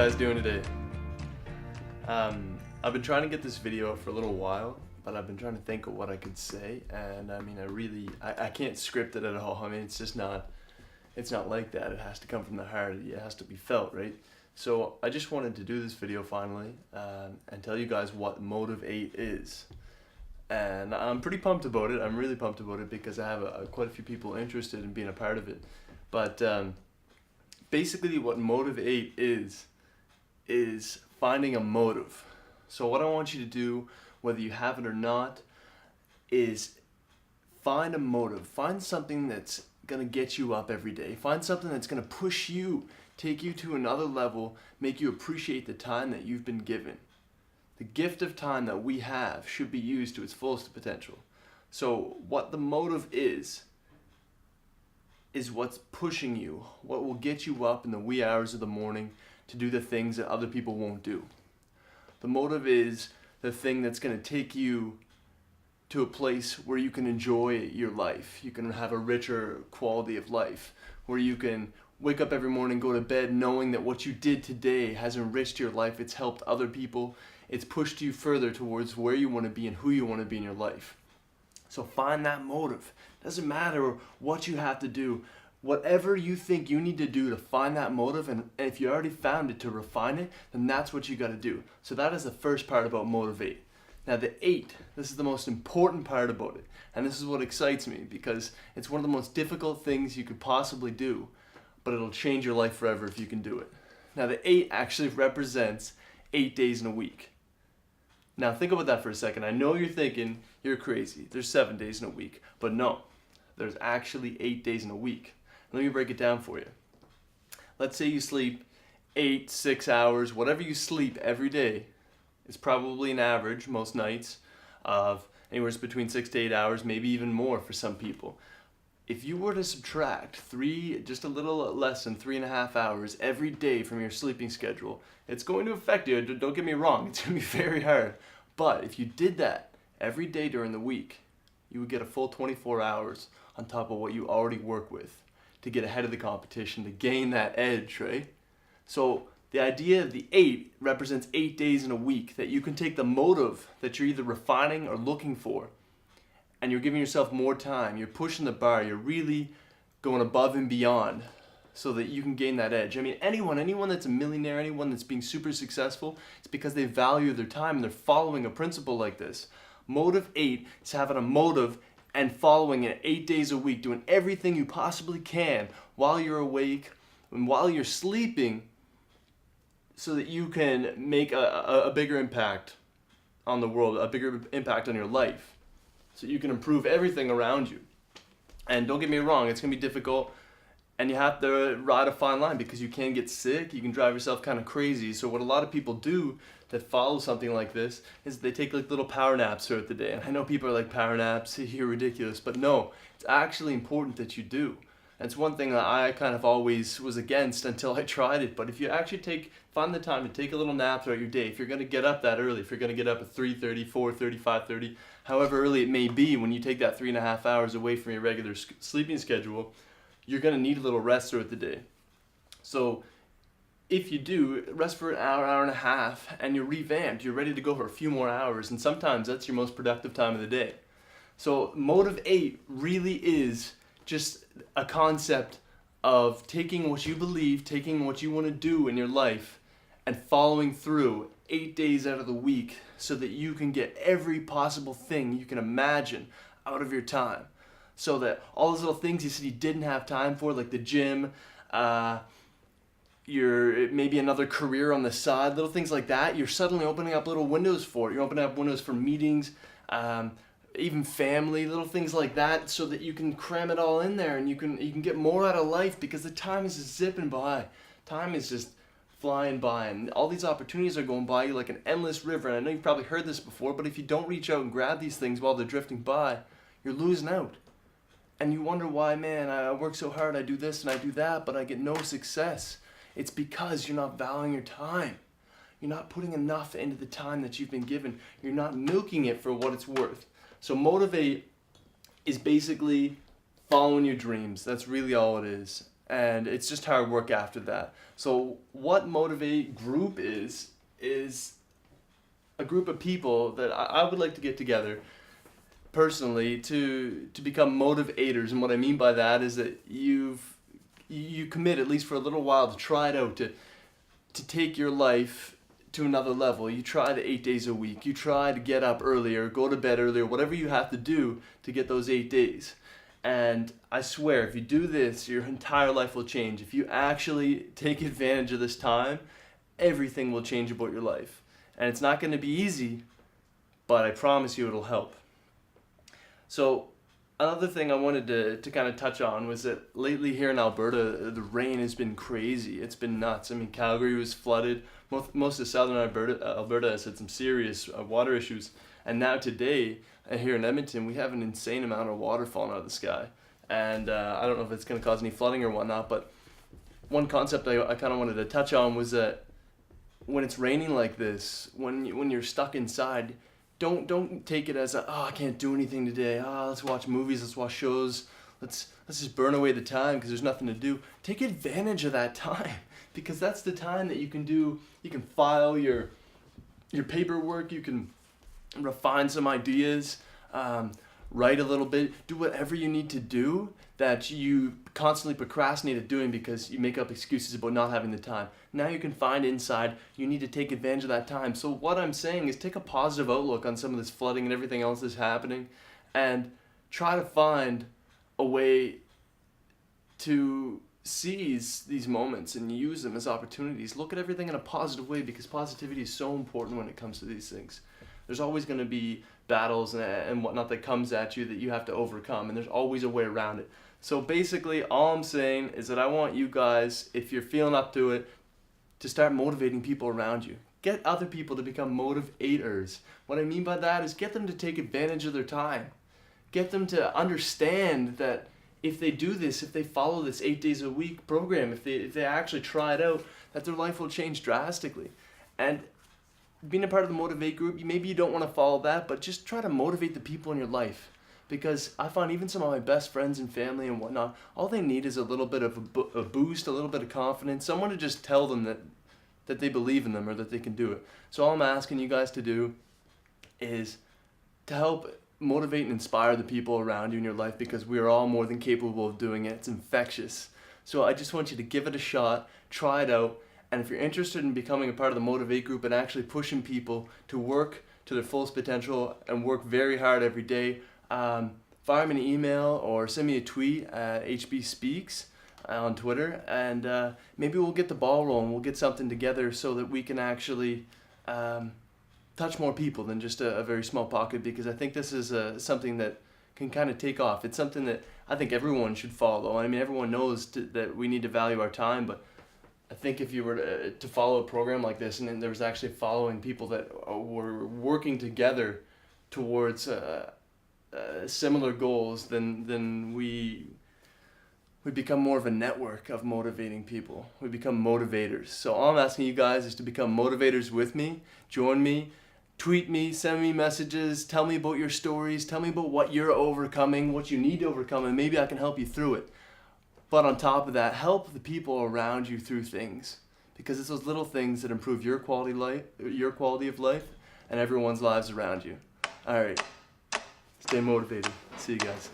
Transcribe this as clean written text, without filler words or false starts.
guys doing today? I've been trying to get this video out for a little while, but I've been trying to think of what I could say, and I mean, I can't script it at all. I mean, it's not like that. It has to come from the heart. It has to be felt, right? So I just wanted to do this video finally, and tell you guys what Motiv8 is. And I'm pretty pumped about it. I'm really pumped about it because I have quite a few people interested in being a part of it. But basically what Motiv8 is finding a motive. So what I want you to do, whether you have it or not, is find a motive. Find something that's gonna get you up every day. Find something that's gonna push you, take you to another level, make you appreciate the time that you've been given. The gift of time that we have should be used to its fullest potential. So what the motive is what's pushing you, what will get you up in the wee hours of the morning to do the things that other people won't do. The motive is the thing that's going to take you to a place where you can enjoy your life. You can have a richer quality of life, where you can wake up every morning, go to bed knowing that what you did today has enriched your life, it's helped other people, it's pushed you further towards where you want to be and who you want to be in your life. So find that motive. Doesn't matter what you have to do. Whatever you think you need to do to find that motive, and if you already found it, to refine it, then that's what you got to do. So that is the first part about Motiv8. Now the 8, this is the most important part about it. And this is what excites me, because it's one of the most difficult things you could possibly do, but it'll change your life forever if you can do it. Now the 8 actually represents 8 days in a week. Now think about that for a second. I know you're thinking, you're crazy. There's 7 days in a week. But no, there's actually 8 days in a week. Let me break it down for you. Let's say you sleep 8, 6 hours, whatever you sleep every day. It's probably an average, most nights, of anywhere between 6 to 8 hours, maybe even more for some people. If you were to subtract just a little less than 3.5 hours every day from your sleeping schedule, it's going to affect you. Don't get me wrong, it's going to be very hard. But if you did that every day during the week, you would get a full 24 hours on top of what you already work with to get ahead of the competition, to gain that edge, right? So the idea of the 8 represents 8 days in a week, that you can take the motive that you're either refining or looking for, and you're giving yourself more time, you're pushing the bar, you're really going above and beyond so that you can gain that edge. I mean, anyone that's a millionaire, anyone that's being super successful, it's because they value their time and they're following a principle like this. Motiv8 is having a motive and following it 8 days a week, doing everything you possibly can while you're awake and while you're sleeping, so that you can make a bigger impact on the world, a bigger impact on your life, so you can improve everything around you. And don't get me wrong, it's gonna be difficult, and you have to ride a fine line, because you can get sick, you can drive yourself kind of crazy. So what a lot of people do that follow something like this is they take like little power naps throughout the day. And I know people are like, power naps, you're ridiculous, but no, it's actually important that you do. And it's one thing that I kind of always was against until I tried it. But if you actually find the time to take a little nap throughout your day, if you're going to get up that early, if you're going to get up at 3:30, 4:30, 5:30, however early it may be, when you take that 3.5 hours away from your regular sleeping schedule, you're going to need a little rest throughout the day. So if you do, rest for an hour, hour and a half, and you're revamped, you're ready to go for a few more hours, and sometimes that's your most productive time of the day. So Motiv8 really is just a concept of taking what you believe, taking what you want to do in your life, and following through 8 days out of the week so that you can get every possible thing you can imagine out of your time. So that all those little things you said you didn't have time for, like the gym, maybe another career on the side, little things like that, you're suddenly opening up little windows for it. You're opening up windows for meetings, even family, little things like that, so that you can cram it all in there, and you can get more out of life, because the time is just zipping by. Time is just flying by, and all these opportunities are going by you like an endless river. And I know you've probably heard this before, but if you don't reach out and grab these things while they're drifting by, you're losing out. And you wonder why, man, I work so hard, I do this and I do that, but I get no success. It's because you're not valuing your time. You're not putting enough into the time that you've been given. You're not milking it for what it's worth. So Motiv8 is basically following your dreams. That's really all it is. and it's just hard work after that. So what Motiv8 group is a group of people that I would like to get together personally to become motivators. And what I mean by that is that you commit, at least for a little while, to try it out, to take your life to another level. You try the 8 days a week. You try to get up earlier, go to bed earlier, whatever you have to do to get those 8 days. And I swear, if you do this, your entire life will change. If you actually take advantage of this time, everything will change about your life. And it's not going to be easy, but I promise you it'll help. So another thing I wanted to kind of touch on was that lately here in Alberta, the rain has been crazy. It's been nuts. I mean, Calgary was flooded. Most of southern Alberta has had some serious water issues. And now today, here in Edmonton, we have an insane amount of water falling out of the sky. And I don't know if it's going to cause any flooding or whatnot, but one concept I kind of wanted to touch on was that when it's raining like this, when you're stuck inside, don't take it as I can't do anything today. Let's watch movies, let's watch shows, let's just burn away the time because there's nothing to do. Take advantage of that time, because that's the time that you can file your paperwork, you can refine some ideas, write a little bit, do whatever you need to do that you constantly procrastinated doing because you make up excuses about not having the time. Now you can find inside, you need to take advantage of that time. So what I'm saying is take a positive outlook on some of this flooding and everything else that's happening, and try to find a way to seize these moments and use them as opportunities. Look at everything in a positive way, because positivity is so important when it comes to these things. There's always going to be battles and whatnot that comes at you that you have to overcome, and there's always a way around it. So basically, all I'm saying is that I want you guys, if you're feeling up to it, to start motivating people around you. Get other people to become motivators. What I mean by that is get them to take advantage of their time. Get them to understand that if they do this, if they follow this 8 days a week program, if they actually try it out, that their life will change drastically. And being a part of the Motiv8 group, maybe you don't want to follow that, but just try to motivate the people in your life. Because I find even some of my best friends and family and whatnot, all they need is a little bit of a boost, a little bit of confidence, someone to just tell them that they believe in them or that they can do it. So all I'm asking you guys to do is to help motivate and inspire the people around you in your life, because we are all more than capable of doing it. It's infectious. So I just want you to give it a shot, try it out, and if you're interested in becoming a part of the Motiv8 group and actually pushing people to work to their fullest potential and work very hard every day, fire me an email or send me a tweet at HBSpeaks on Twitter, and maybe we'll get the ball rolling. We'll get something together so that we can actually touch more people than just a very small pocket, because I think this is something that can kind of take off. It's something that I think everyone should follow. I mean, everyone knows that we need to value our time, but I think if you were to follow a program like this, and then there was actually following people that were working together towards similar goals, then we become more of a network of motivating people. We become motivators. So all I'm asking you guys is to become motivators with me. Join me. Tweet me, send me messages, tell me about your stories, tell me about what you're overcoming, what you need to overcome, and maybe I can help you through it. But on top of that, help the people around you through things, because it's those little things that improve your quality of life, and everyone's lives around you. All right, stay motivated. See you guys.